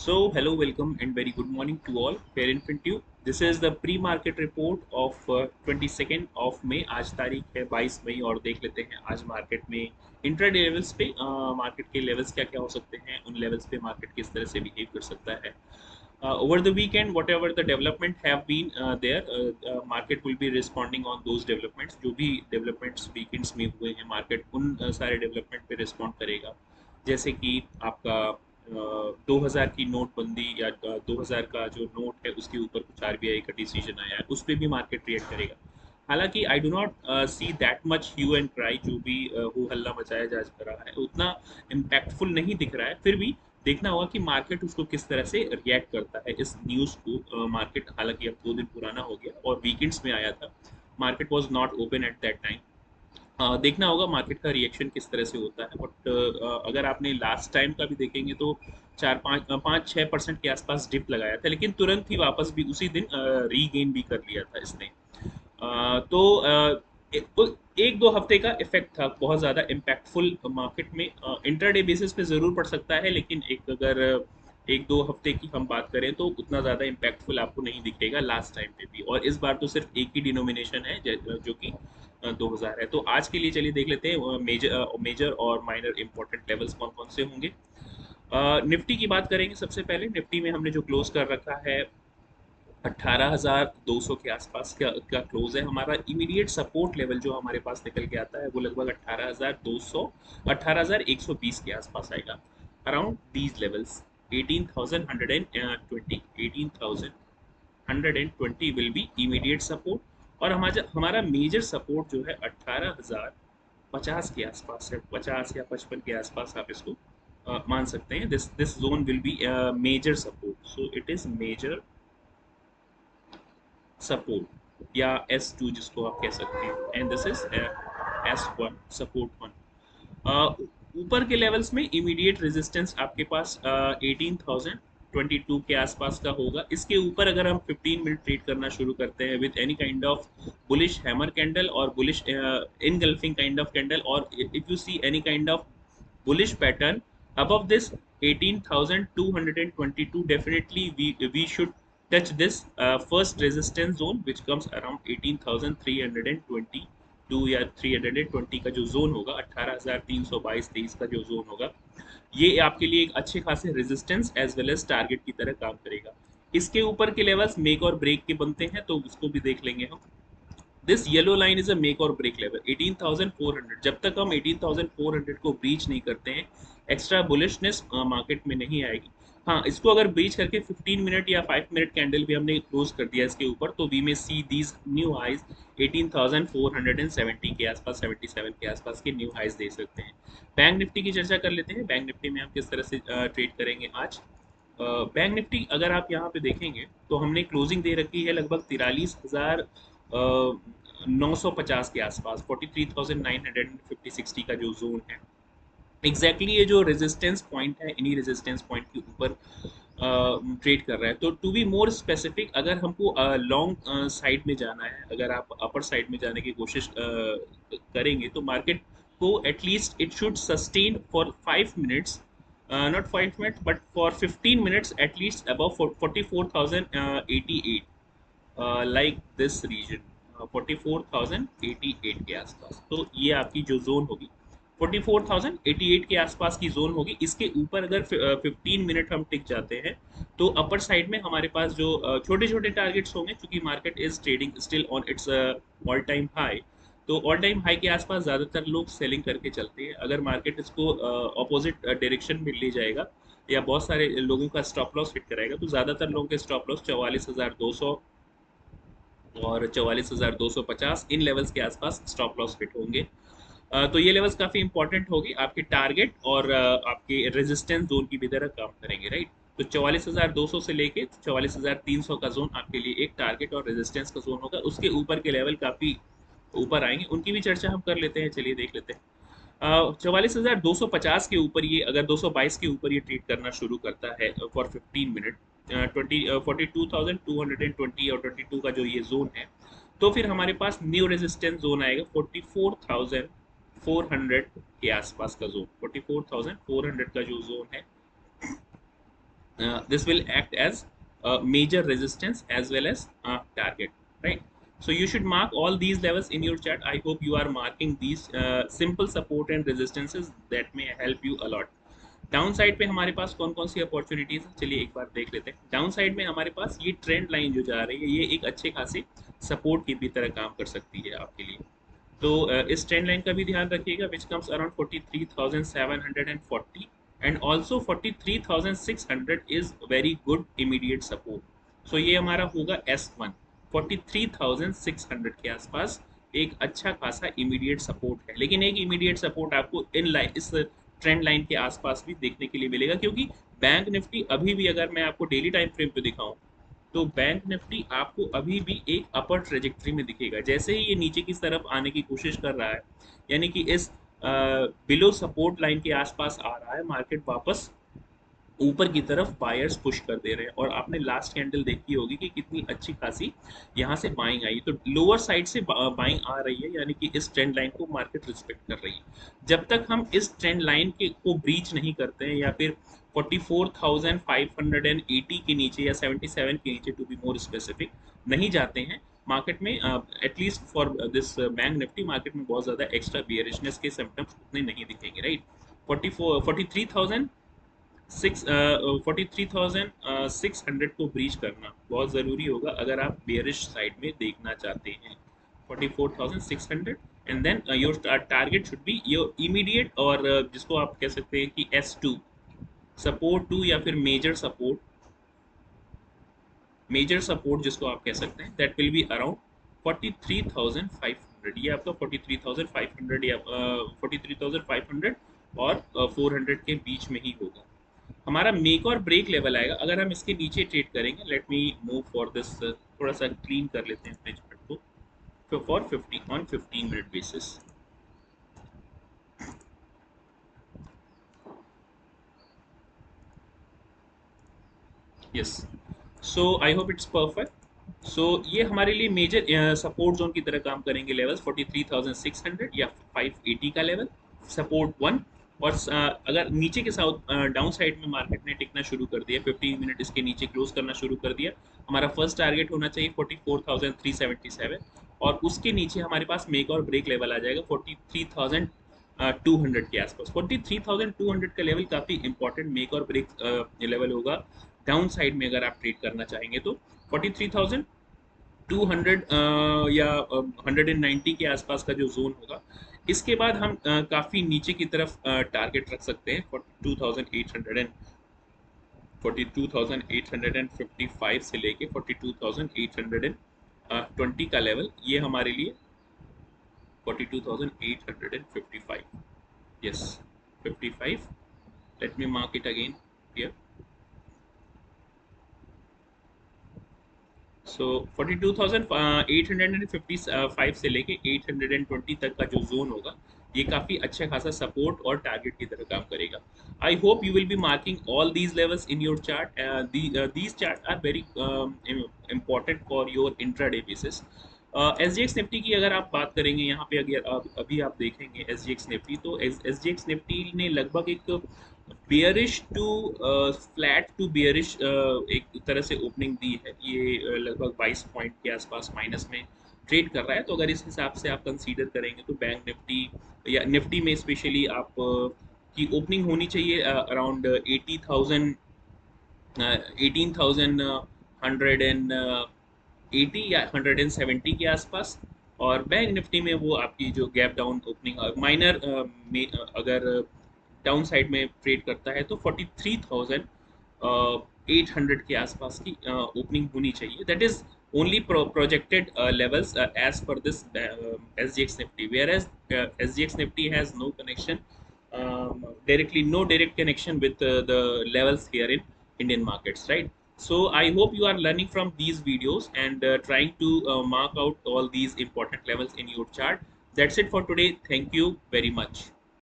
Hello, welcome, and very good morning to all. Fair Infinitive. This is the pre-market report of 22nd of May. आज तारीख है 22 मई और देख लेते हैं आज मार्केट में इंट्राडे लेवल्स पे मार्केट के लेवल्स क्या क्या हो सकते हैं, उन लेवल्स पे मार्केट किस तरह से बिहेव कर सकता है. Over the weekend, whatever the development have been there, market will be responding on those developments. जो भी developments weekends में हुए हैं, market उन सारे development पे respond करेगा. जैसे कि आपका 2000 की नोटबंदी या 2000 का जो नोट है उसके ऊपर कुछ आरबीआई का डिसीजन आया है, उस पर भी मार्केट रिएक्ट करेगा. हालांकि I do not see that much hue and cry जो भी हो हल्ला मचाया जा रहा है उतना इम्पैक्टफुल नहीं दिख रहा है. फिर भी देखना होगा कि मार्केट उसको किस तरह से रिएक्ट करता है इस न्यूज़ को. मार्केट हालांकि अब 2 दिन पुराना हो गया और वीकेंड्स में आया था. Market was not open at that time. देखना होगा मार्केट का रिएक्शन किस तरह से होता है. बट अगर आपने लास्ट टाइम का भी देखेंगे तो 4-5-6% के आसपास डिप लगाया था, लेकिन तुरंत ही वापस भी उसी दिन रीगेन भी कर लिया था इसने. तो एक दो हफ्ते का इफेक्ट था, बहुत ज़्यादा इम्पैक्टफुल मार्केट में इंटरडे बेसिस पे ज़रूर पड़ सकता है, लेकिन एक अगर एक दो हफ्ते की हम बात करें तो उतना ज़्यादा इम्पैक्टफुल आपको नहीं दिखेगा लास्ट टाइम पे भी. और इस बार तो सिर्फ एक ही डिनोमिनेशन है जो कि 2000 है. तो आज के लिए चलिए देख लेते हैं मेजर और माइनर इंपॉर्टेंट लेवल्स कौन कौन से होंगे. निफ्टी की बात करेंगे. सबसे पहले निफ्टी में हमने जो क्लोज कर रखा है 18,200 के आसपास का क्लोज है. हमारा इमीडिएट सपोर्ट लेवल जो हमारे पास निकल के आता है वो लगभग 18,200 18,120 के आसपास आएगा. Around these levels 18,120 18,120 will be immediate support. और हमारा मेजर सपोर्ट जो है 18,050 के आसपास है. 50 या 55 के आसपास आप इसको मान सकते हैं. This zone will be major support. So it is major support या S2 जिसको आप कह सकते हैं, and this is S1 support 1. ऊपर के लेवल्स में इमीडिएट रेजिस्टेंस आपके पास 18,022 के आसपास का होगा. इसके ऊपर अगर हम 15 मिनट ट्रेड करना शुरू करते हैं with any kind of bullish hammer candle और bullish engulfing kind of candle, और if you see any kind of bullish pattern above this 18,222, definitely we should touch this first resistance zone which comes around 18,322 या 320 का जो zone होगा, 18,322-23 का जो zone होगा, ये आपके लिए एक अच्छे खासे resistance as well as target की तरह काम करेगा. इसके ऊपर के लेवल्स मेक और ब्रेक के बनते हैं, तो उसको भी देख लेंगे हम. This yellow line is a make और ब्रेक लेवल 18,400. जब तक हम 18,400 को ब्रीच नहीं करते हैं, एक्स्ट्रा बुलिशनेस मार्केट में नहीं आएगी. हाँ, इसको अगर ब्रीच करके 15 मिनट या 5 मिनट कैंडल भी हमने क्लोज कर दिया इसके ऊपर, तो वी में सी दीज न्यू हाइज 18,470 के आसपास, 77 के आसपास के न्यू हाइज दे सकते हैं. बैंक निफ्टी की चर्चा कर लेते हैं. बैंक निफ्टी में हम किस तरह से ट्रेड करेंगे आज. बैंक निफ्टी अगर आप यहाँ पे देखेंगे तो हमने क्लोजिंग दे रखी है लगभग 43,950 के आसपास, 43,950-60 का जो जोन है. एग्जैक्टली ये जो रेजिस्टेंस पॉइंट है, इन्हीं रेजिस्टेंस पॉइंट के ऊपर ट्रेड कर रहा है. तो टू बी मोर स्पेसिफिक, अगर हमको लॉन्ग साइड में जाना है, अगर आप अपर साइड में जाने की कोशिश करेंगे, तो मार्केट को at least it should sustain for 5 minutes, not 5 minutes but for 15 minutes at least above 44,088, like this region, 44,088 के आसपास. तो ये आपकी जो जोन होगी 44,088 के आसपास की जोन होगी. इसके ऊपर अगर 15 मिनट हम टिक जाते हैं तो अपर साइड में हमारे पास जो छोटे छोटे टारगेट्स होंगे, क्योंकि market is trading still on it's all time high, तो ऑल टाइम हाई के आसपास ज़्यादातर लोग सेलिंग करके चलते हैं. अगर मार्केट इसको अपोजिट डायरेक्शन में ले जाएगा या बहुत सारे लोगों का स्टॉप लॉस हिट कराएगा, तो ज़्यादातर लोगों के स्टॉप लॉस 44,200 और 44,250 इन लेवल्स के आसपास स्टॉप लॉस हिट होंगे. तो ये लेवल्स काफ़ी इंपॉर्टेंट होगी, आपके टारगेट और आपके रेजिस्टेंस जोन की भी तरह काम करेंगे, राइट. तो 44,200 से लेके 44,300 का जोन आपके लिए एक टारगेट और रेजिस्टेंस का जोन होगा. उसके ऊपर के लेवल काफ़ी ऊपर आएंगे, उनकी भी चर्चा हम कर लेते हैं. चलिए देख लेते हैं. 44,250 के ऊपर ये, अगर 222 के ऊपर ये ट्रेड करना शुरू करता है फॉर 15 मिनट, 42,220 और 22 का जो ये जोन है, तो फिर हमारे पास न्यू रेजिस्टेंस जोन आएगा 44,400 के आसपास का जोन. 44,400 का जो जोन है this will act as a major resistance as well as a target, right? So you should mark all these levels in your chart. I hope you are marking these simple support and resistances that may help you a lot. Down side पे हमारे पास कौन कौन सी opportunities है, चलिए एक बार देख लेते हैं। डाउन साइड में हमारे पास ये ट्रेंड लाइन जो जा रही है, ये एक अच्छे खासे सपोर्ट की भी तरह काम कर सकती है आपके लिए। तो इस ट्रेंड लाइन का भी ध्यान रखिएगा, which comes around 43,740 and also 43,600 is very good immediate support. So ये हमारा होगा S1, 43,600 के आसपास एक अच्छा खासा इमीडिएट सपोर्ट है। लेकिन एक इमीडिएट सपोर्ट आपको इन लाइन, इस ट्रेंड लाइन के आसपास भी देखने के लिए मिलेगा, क्योंकि बैंक निफ्टी अभी भी, अगर मैं आपको डेली टाइम फ्रेम पे दिखाऊं, तो बैंक निफ्टी आपको अभी भी एक अपर ट्रेजेक्ट्री में दिखेगा। जैसे ही ये नीचे की तरफ आने की कोशिश कर रहा है, यानी कि इस बिलो सपोर्ट लाइन के आसपास आ रहा है, मार्केट वापस ऊपर की तरफ बायर्स पुश कर दे रहे हैं। और आपने लास्ट कैंडल देखी होगी कि कितनी अच्छी खासी यहाँ से बाइंग आई, तो लोअर साइड से बाइंग आ रही है, यानी कि इस ट्रेंड लाइन को मार्केट रिस्पेक्ट कर रही है। जब तक हम इस ट्रेंड लाइन के को ब्रीच नहीं करते हैं, या फिर 44,580 के नीचे या 77 के नीचे, टू बी मोर स्पेसिफिक, नहीं जाते हैं मार्केट में, at least for this bank Nifty, market में बहुत ज्यादा एक्स्ट्रा बियरिशनेस के सिम्टम्स उतने नहीं दिखेंगे, राइट। 43,600 को ब्रीच करना बहुत ज़रूरी होगा अगर आप बेयरिश साइड में देखना चाहते हैं। 44,600 and then your target should be your immediate, और जिसको आप कह सकते हैं कि S2 सपोर्ट 2, या फिर मेजर सपोर्ट जिसको आप कह सकते हैं, दैट विल बी अराउंड 43,500। ये आपका 43,500 या 43,500 और 400 के बीच में ही होगा। हमारा मेक और ब्रेक लेवल आएगा अगर हम इसके नीचे ट्रेड करेंगे। Let me move for this, थोड़ा सा क्लीन कर लेते हैं अपने चार्ट को for 15 minute basis. Yes, so I hope it's perfect. So ये हमारे लिए मेजर सपोर्ट जोन की तरह काम करेंगे लेवल्स, 43,600 या 580 का लेवल सपोर्ट 1। और अगर नीचे के साथ डाउन साइड में मार्केट ने टिकना शुरू कर दिया, 15 मिनट इसके नीचे क्लोज करना शुरू कर दिया, हमारा फर्स्ट टारगेट होना चाहिए 44,377, और उसके नीचे हमारे पास मेक और ब्रेक लेवल आ जाएगा 43,200 के आसपास। 43,200 का लेवल काफ़ी इंपॉर्टेंट मेक और ब्रेक लेवल होगा डाउन साइड में अगर आप ट्रेड करना चाहेंगे तो। 43,200 या 190 के आसपास का जो जोन होगा, इसके बाद हम काफ़ी नीचे की तरफ टारगेट रख सकते हैं 42,855 से लेके 42,820 का लेवल, ये हमारे लिए 42,855, yes 55, let me mark it again here. So 42,855 से लेके 820 तक का जो जोन होगा, ये काफ़ी अच्छा खासा सपोर्ट और टारगेट की तरह काम करेगा। I hope you will be marking all these levels in your chart. These chart are very important for your intraday basis. SGX Nifty की अगर आप बात करेंगे, यहाँ पे अगर अभी आप देखेंगे SGX निफ्टी, तो SGX निफ्टी ने लगभग एक bearish to flat to bearish एक तरह से ओपनिंग दी है। ये लगभग 22 पॉइंट के आसपास माइनस में ट्रेड कर रहा है। तो अगर इस हिसाब से आप कंसीडर करेंगे तो बैंक निफ्टी या निफ्टी में स्पेशली आप की ओपनिंग होनी चाहिए अराउंड 18,180 या 170 के आसपास। और बैंक निफ्टी में वो आपकी जो गैप डाउन ओपनिंग माइनर में अगर डाउन साइड में ट्रेड करता है तो 43,800 के आसपास की ओपनिंग होनी चाहिए। That is only projected levels as per this SGX Nifty, whereas SGX Nifty has no connection directly, no direct connection with the levels here in Indian markets, right? So I hope you are learning from these videos and trying to mark out all these important levels in your chart. That's it for today. Thank you very much.